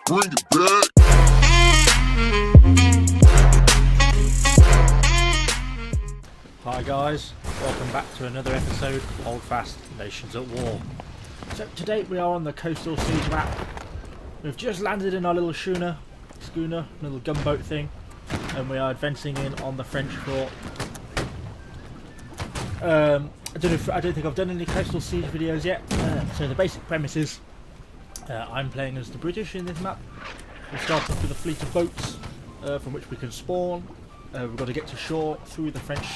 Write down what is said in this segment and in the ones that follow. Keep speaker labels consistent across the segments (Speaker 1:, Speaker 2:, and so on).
Speaker 1: Bring it back.
Speaker 2: Hi guys, welcome back to another episode of Holdfast Nations at War. So today we are on the coastal siege map. We've just landed in our little schooner, little gunboat thing, and we are advancing in on the French fort. I don't think I've done any coastal siege videos yet. So the basic premise is I'm playing as the British in this map. We start off with a fleet of boats from which we can spawn. We've got to get to shore through the French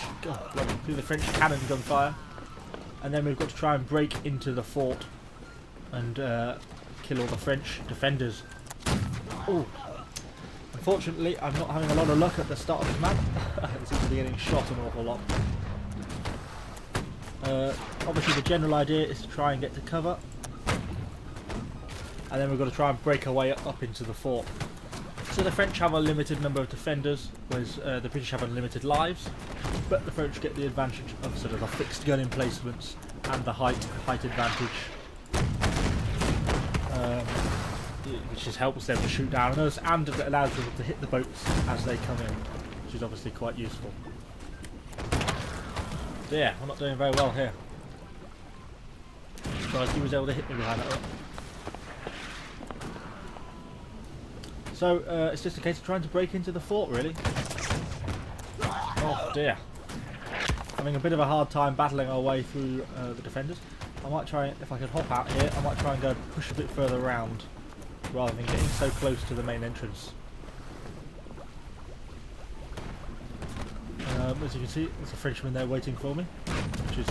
Speaker 2: cannon gunfire, and then we've got to try and break into the fort and kill all the French defenders. Oh, unfortunately, I'm not having a lot of luck at the start of this map. I seem to be getting shot an awful lot. Obviously, the general idea is to try and get to cover, and then we've got to try and break our way up into the fort. So the French have a limited number of defenders, whereas the British have unlimited lives, but the French get the advantage of sort of the fixed gun emplacements and the height advantage, which just helps them to shoot down on us, and it allows them to hit the boats as they come in, which is obviously quite useful. So yeah, we're not doing very well here. Surprised he was able to hit me behind that rock. So it's just a case of trying to break into the fort, really. Oh dear. Having a bit of a hard time battling our way through the defenders. I might try, if I could hop out here, I might try and go push a bit further around rather than getting so close to the main entrance. As you can see, there's a Frenchman there waiting for me, which is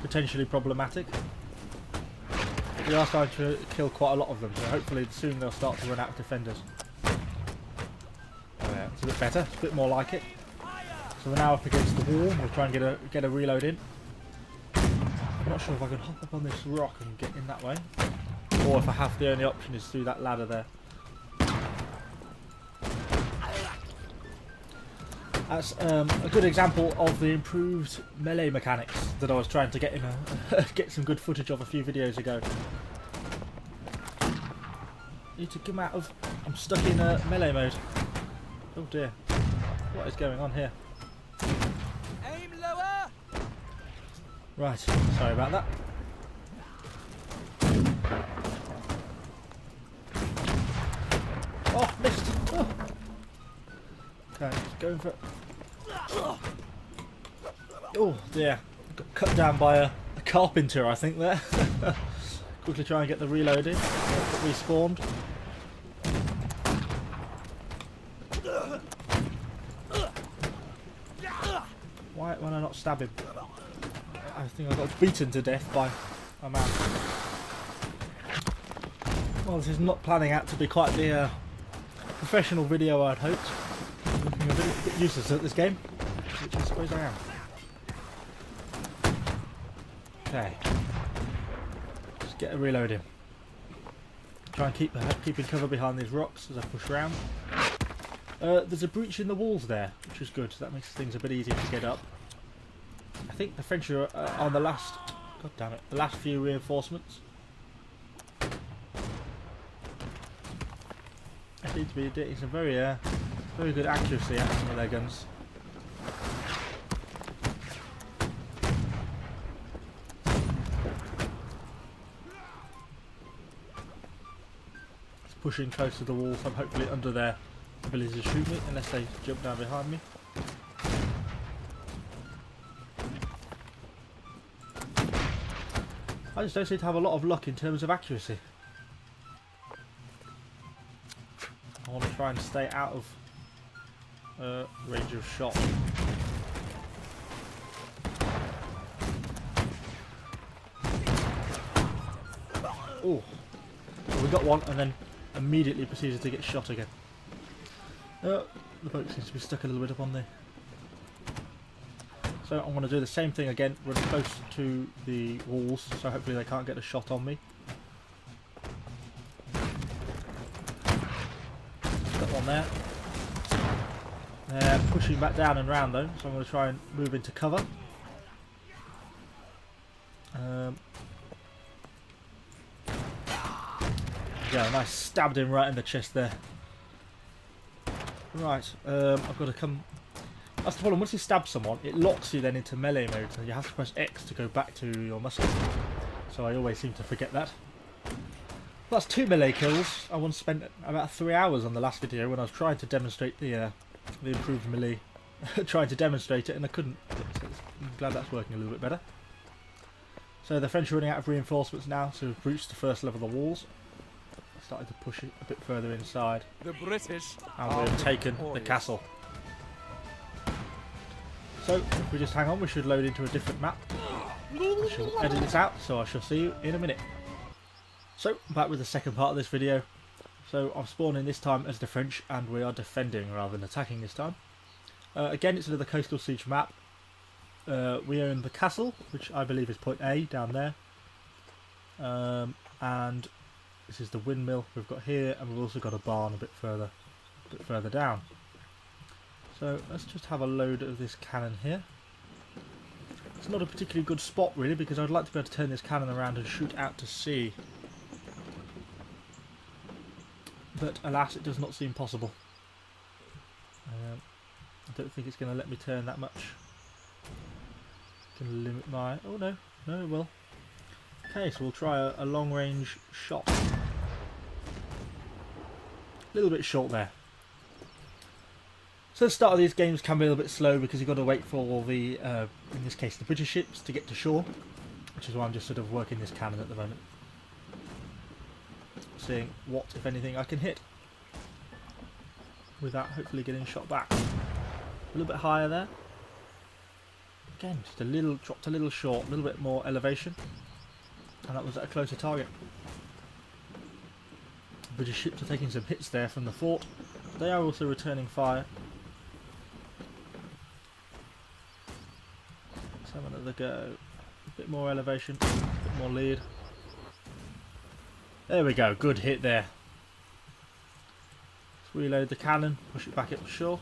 Speaker 2: potentially problematic. We are starting to kill quite a lot of them, so hopefully soon they'll start to run out of defenders. It's a bit better, it's a bit more like it. So we're now up against the wall. We'll try and get a reload in. I'm not sure if I can hop up on this rock and get in that way, or if I have the only option is through that ladder there. That's a good example of the improved melee mechanics that I was trying to get in get some good footage of a few videos ago. Need to come out of. I'm stuck in melee mode. Oh dear. What is going on here?
Speaker 3: Aim lower.
Speaker 2: Right, sorry about that. Oh, missed! Oh. Okay, going for it. Oh dear. Got cut down by a carpenter, I think, there. Quickly try and get the reload in. Get respawned. Why when I not stab him? I think I got beaten to death by a man. Well, this is not planning out to be quite the professional video I'd hoped. Looking a bit useless at this game, which I suppose I am. Okay. Just get a reload in. Try and keep in cover behind these rocks as I push around. There's a breach in the walls there, which is good. So that makes things a bit easier to get up. I think the French are on the last. God damn it! The last few reinforcements. They seem to be getting some very good accuracy out of some of their guns. It's pushing close to the wall, so I'm hopefully under their ability to shoot me, unless they jump down behind me. I just don't seem to have a lot of luck in terms of accuracy. I want to try and stay out of range of shot. Oh, we got one and then immediately proceeded to get shot again. The boat seems to be stuck a little bit up on there. So I'm going to do the same thing again, run close to the walls, so hopefully they can't get a shot on me. Got one there. They're pushing back down and round though, so I'm going to try and move into cover. go, nice, stabbed him right in the chest there. Right, I've got to come... That's the problem, once you stab someone, it locks you then into melee mode, so you have to press X to go back to your muscle. So I always seem to forget that. Well, that's 2 melee kills. I once spent about 3 hours on the last video when I was trying to demonstrate the improved melee. Trying to demonstrate it, and I couldn't. I'm glad that's working a little bit better. So the French are running out of reinforcements now, so we've breached the first level of the walls. Started to push it a bit further inside.
Speaker 3: The British
Speaker 2: And we've taken the castle. So if we just hang on, we should load into a different map. I shall edit this out, so I shall see you in a minute. So back with the second part of this video. So I'm spawning this time as the French, and we are defending rather than attacking this time. Again, it's another coastal siege map. We are in the castle, which I believe is point A down there, and this is the windmill we've got here, and we've also got a barn a bit further down. So let's just have a load of this cannon here. It's not a particularly good spot really, because I'd like to be able to turn this cannon around and shoot out to sea, but alas, it does not seem possible. I don't think it's going to let me turn that much. Can limit my... Oh no, no it will. Okay, so we'll try a long range shot. A little bit short there. So the start of these games can be a little bit slow because you've got to wait for all the, in this case, the British ships to get to shore, which is why I'm just sort of working this cannon at the moment. Seeing what, if anything, I can hit without hopefully getting shot back. A little bit higher there. Again, just a little, dropped a little short, a little bit more elevation, and that was at a closer target. The British ships are taking some hits there from the fort. They are also returning fire. Let's have another go. A bit more elevation, a bit more lead. There we go, good hit there. Let's reload the cannon, push it back up to shore.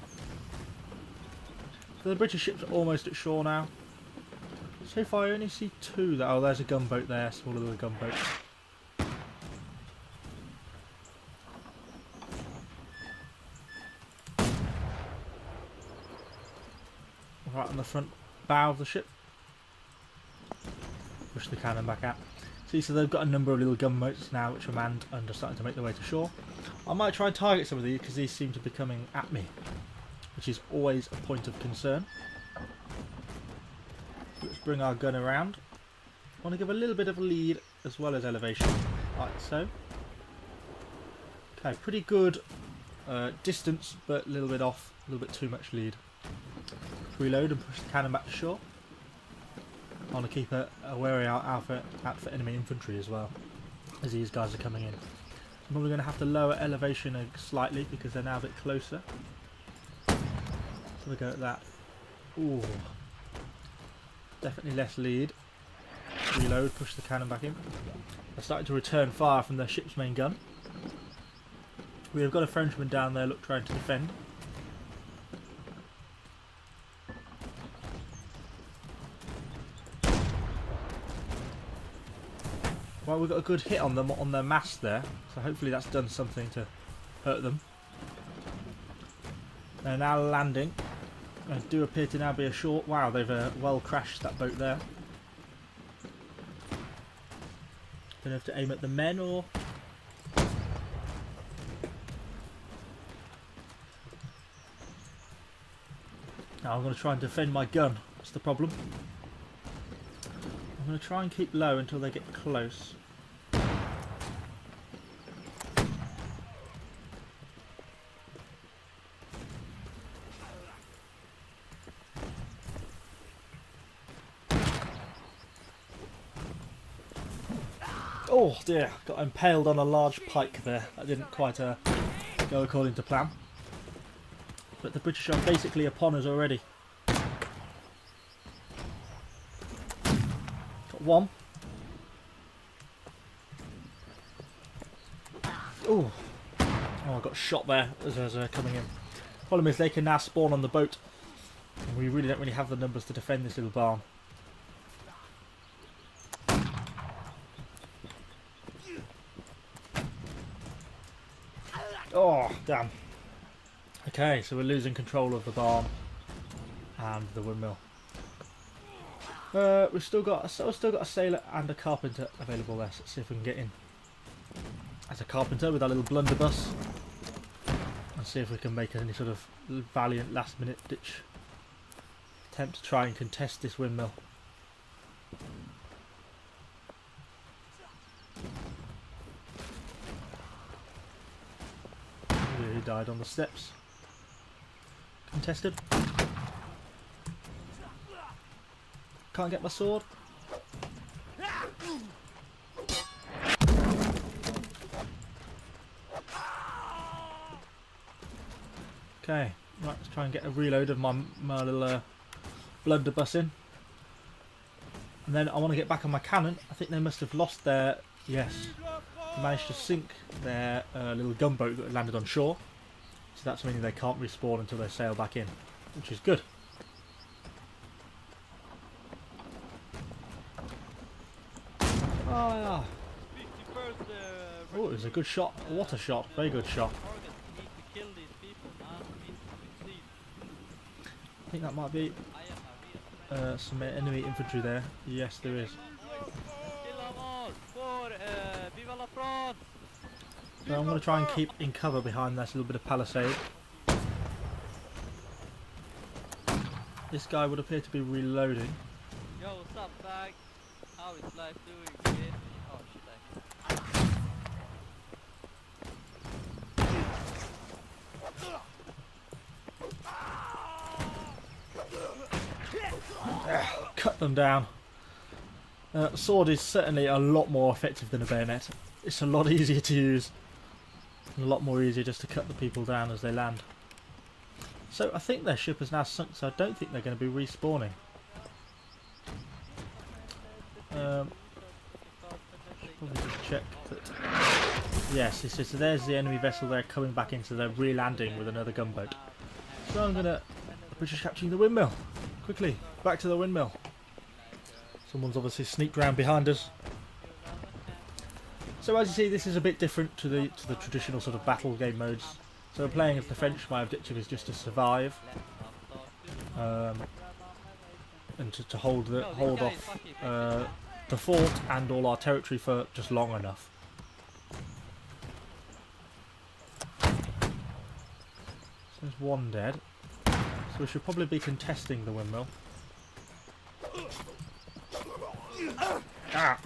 Speaker 2: So the British ships are almost at shore now. So far I only see 2. Oh, there's a gunboat there, smaller little gunboat. Right on the front bow of the ship. Push the cannon back out. See, so they've got a number of little gunboats now which are manned and are starting to make their way to shore. I might try and target some of these because these seem to be coming at me, which is always a point of concern. Let's bring our gun around. I want to give a little bit of a lead as well as elevation, like so. Okay, pretty good distance, but a little bit off, a little bit too much lead. Reload and push the cannon back to shore. I want to keep a wary out for enemy infantry as well, as these guys are coming in. I'm probably going to have to lower elevation slightly because they're now a bit closer. So we go at that. Ooh, definitely less lead. Reload, push the cannon back in. They're starting to return fire from their ship's main gun. We have got a Frenchman down there, look, trying to defend. Well, we've got a good hit on them on their mast there, so hopefully that's done something to hurt them. They're now landing. They do appear to now be a short. Wow, they've well crashed that boat there. Don't know if to aim at the men or... Now I'm going to try and defend my gun. That's the problem. I'm going to try and keep low until they get close. Oh dear, got impaled on a large pike there. That didn't quite go according to plan. But the British are basically upon us already. Got one. Oh, I got shot there as I was coming in. Problem is they can now spawn on the boat, and we really don't have the numbers to defend this little barn. Oh, damn. Okay, so we're losing control of the barn and the windmill. We've still got a sailor and a carpenter available there. So let's see if we can get in as a carpenter with our little blunderbuss and see if we can make any sort of valiant last-minute ditch attempt to try and contest this windmill. He died on the steps. Contested. Can't get my sword. Okay, right, let's try and get a reload of my little blunderbuss in. And then I want to get back on my cannon. I think they must have lost their... Yes. They managed to sink their little gunboat that had landed on shore. So that's meaning they can't respawn until they sail back in, which is good. Oh, yeah. Oh, it was a good shot. What a shot. Very good shot. I think that might be some enemy infantry there. Yes, there is. So I'm going to try and keep in cover behind this little bit of palisade. This guy would appear to be reloading.
Speaker 1: Yo, what's up, bag? How is life doing, kid? Oh shit,
Speaker 2: Cut them down. Sword is certainly a lot more effective than a bayonet. It's a lot easier to use. And a lot more easier just to cut the people down as they land. So I think their ship has now sunk, so I don't think they're going to be respawning. Probably just check that. Yes, so there's the enemy vessel there coming back in, so they're re-landing with another gunboat. So I'm going to... The British capturing the windmill. Quickly, back to the windmill. Someone's obviously sneaked round behind us. So as you see, this is a bit different to the traditional sort of battle game modes. So playing as the French, my objective is just to survive, and to hold off the fort and all our territory for just long enough. So there's one dead. So we should probably be contesting the windmill. Ah!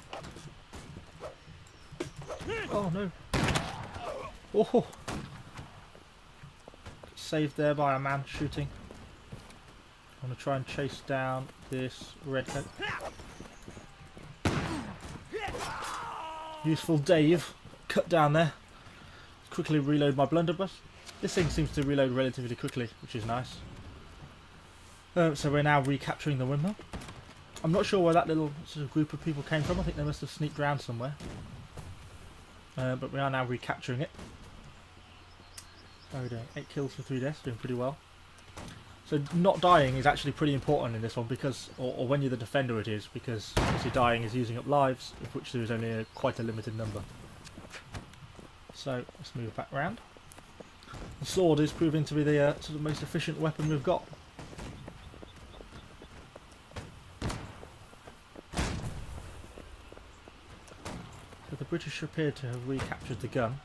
Speaker 2: Oh no! Oh! Saved there by a man shooting. I'm going to try and chase down this redcoat. Useful Dave. Cut down there. Quickly reload my blunderbuss. This thing seems to reload relatively quickly, which is nice. So we're now recapturing the windmill. I'm not sure where that little sort of group of people came from. I think they must have sneaked around somewhere. But we are now recapturing it. How are we doing? 8 kills for 3 deaths, doing pretty well. So not dying is actually pretty important in this one, because, or when you're the defender it is, because obviously dying is using up lives, of which there is only quite a limited number. So let's move back round. The sword is proving to be the sort of most efficient weapon we've got. So the British appear to have recaptured the gun.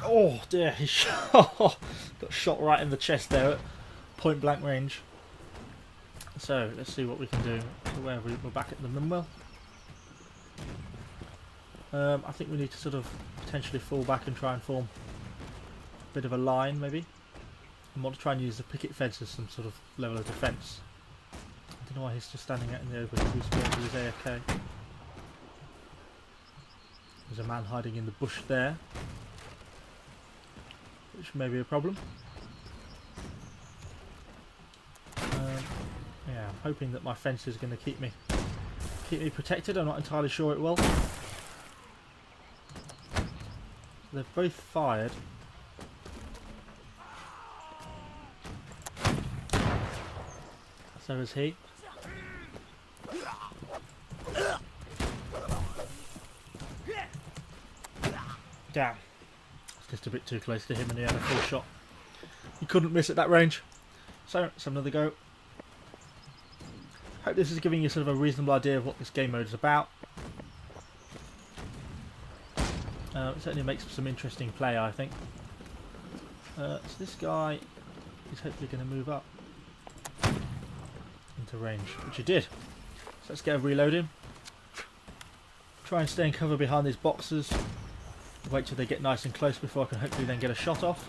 Speaker 2: Oh dear, he got shot right in the chest there at point blank range. So let's see what we can do. We're back at the windmill. I think we need to sort of potentially fall back and try and form a bit of a line maybe. I want to try and use the picket fence as some sort of level of defence. I don't know why he's just standing out in the open. He spawned with his AFK. There's a man hiding in the bush there, which may be a problem. Yeah, I'm hoping that my fence is going to keep me protected. I'm not entirely sure it will. They've both fired. So has he. Damn. It's just a bit too close to him and he had a full shot. He couldn't miss at that range. So, let's have another go. Hope this is giving you sort of a reasonable idea of what this game mode is about. It certainly makes for some interesting play, I think. So this guy is hopefully going to move up into range, which he did. So let's get a reload in. Try and stay in cover behind these boxes. Wait till they get nice and close before I can hopefully then get a shot off.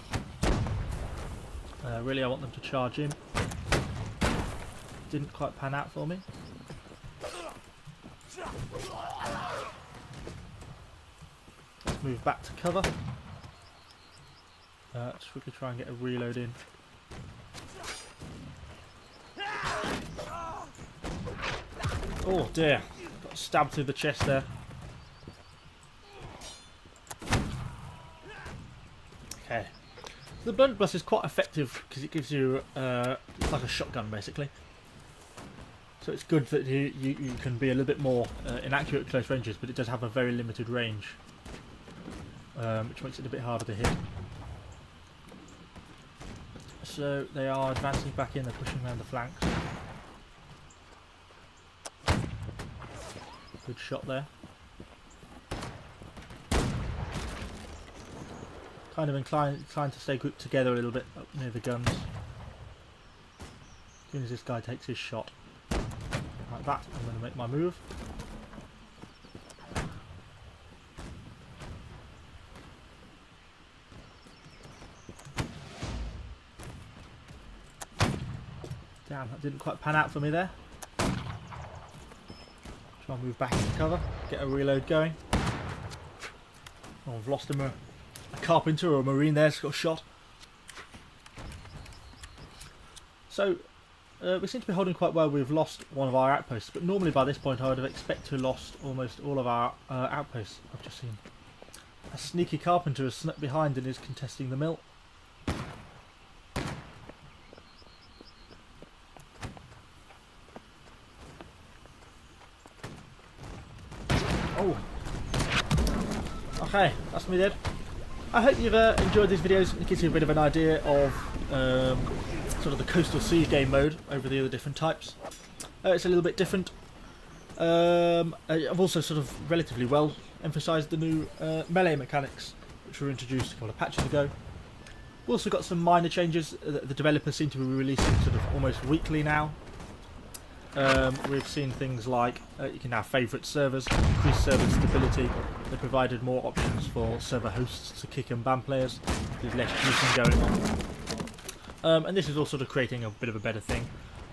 Speaker 2: Really, I want them to charge in. Didn't quite pan out for me. Let's move back to cover. Just quickly try and get a reload in. Oh dear, got stabbed through the chest there. Okay. The blunderbuss is quite effective because it gives you it's like a shotgun basically. So it's good that you can be a little bit more inaccurate at close ranges, but it does have a very limited range, which makes it a bit harder to hit. So they are advancing back in, they're pushing around the flanks. Good shot there. Kind of inclined to stay grouped together a little bit up near the guns. As soon as this guy takes his shot, like that, I'm going to make my move. Damn, that didn't quite pan out for me there. Try and move back into cover, get a reload going. Oh, I've lost him a carpenter or a marine there, has got shot. So we seem to be holding quite well. We've lost one of our outposts, but normally by this point I would have expected to have lost almost all of our outposts. I've just seen a sneaky carpenter has snuck behind and is contesting the mill. Oh, okay, that's me dead. I hope you've enjoyed these videos. It gives you a bit of an idea of sort of the coastal siege game mode over the other different types. It's a little bit different. I've also sort of relatively well emphasised the new melee mechanics, which were introduced a couple of patches ago. We've also got some minor changes that the developers seem to be releasing sort of almost weekly now. We've seen things like you can have favourite servers, increased server stability. They provided more options for server hosts to kick and ban players. There's less juicing going on. And this is all sort of creating a bit of a better thing.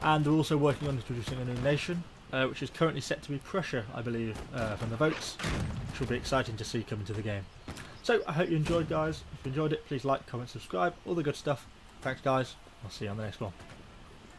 Speaker 2: And they're also working on introducing a new nation, which is currently set to be Prussia, I believe, from the votes, which will be exciting to see come into the game. So I hope you enjoyed, guys. If you enjoyed it, please like, comment, subscribe, all the good stuff. Thanks, guys. I'll see you on the next one.